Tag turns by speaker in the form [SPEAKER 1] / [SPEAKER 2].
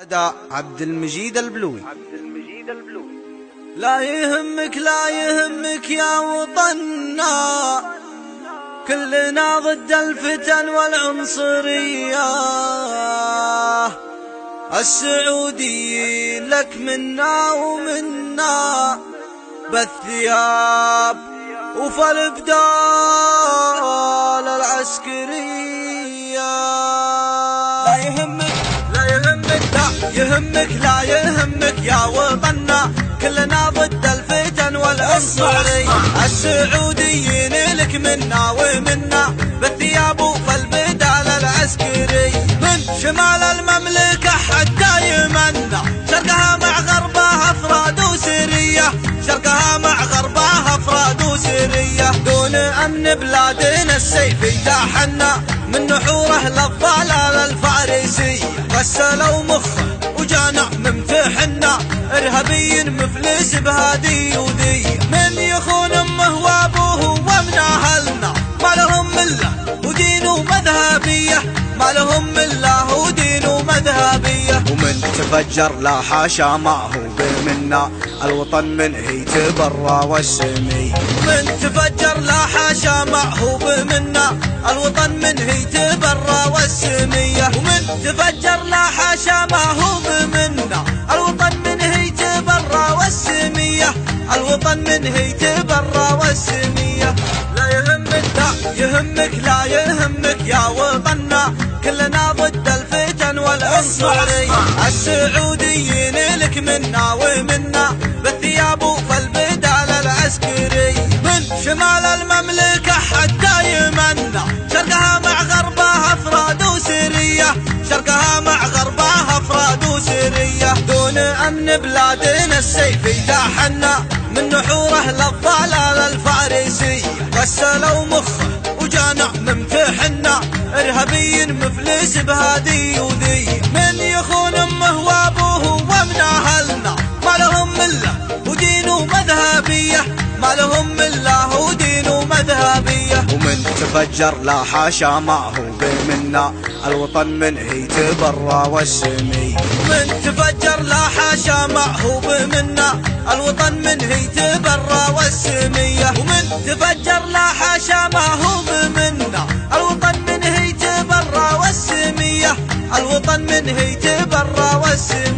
[SPEAKER 1] أداء عبد المجيد البلوي. لا يهمك لا يهمك يا وطننا، كلنا ضد الفتن والعنصرية. السعوديين لك منا ومنا، بالثياب وفي الابدال العسكرية. لا يهمك لا يهمك لا يهمك لا يهمك يا وطننا، كلنا ضد الفتن والعنصرية. السعوديين لك منا ومنا، بالثياب وفي البدال العسكري. من شمال المملكة حتى يمنا، شرقها مع غربها افراد وسرية، شرقها مع غربها افراد وسرية. دون امن بلادنا السيف يجاحنا، من نحوره للضلال الفارسية. غسلوا مخه وجانا ممتحنا، ارهابي مفلس بهادي وذي. من يخون امه وابوه ومن اهلنا، ما لهم مله ودين ومذهبيه، ما لهم مله ودين ومذهبيه. ومن تفجر لا حاشا ما هو بمنا، الوطن من هي تبرى والسمي. من تفجر لا حاشا ما هو بمنا، الوطن من هي تبرى والسميه. ومن تفجر لا حاشا ما هو بمنا، الوطن من هي تبرى والسميه، الوطن من هي تبرى والسميه. لا يهمك لا يهمك لا يهمك يا وطننا، كلنا ضد الفتن والعنصرية. السعوديين لك منا ومنا، بالثياب وفي البدال العسكري. من شمال المملكة حتى يمنا، شرقها مع غربها افراد وسرية، شرقها مع غربها افراد وسرية. دون امن بلادنا السيف يجاحنا، من نحوره للضلال الفارسي. غسلوا مخه وجانا ممتحنا، ارهابي مفلس بهادي وذي. من يخون امه وابوه ومن اهلنا، ما لهم مله ودين ومذهبيه، ما لهم مله ودين ومذهبيه. ومن تفجر لا حاشا ما هو بمنا، الوطن من هي تبرى والسمي. من تفجر لا حاشا ما هو بمنا، الوطن من هي تبرى والسميه. ومن تفجر لا حاشا ما هو بمنا، الوطن من هي تبرى والسميه، الوطن من هي تبرى والسميه.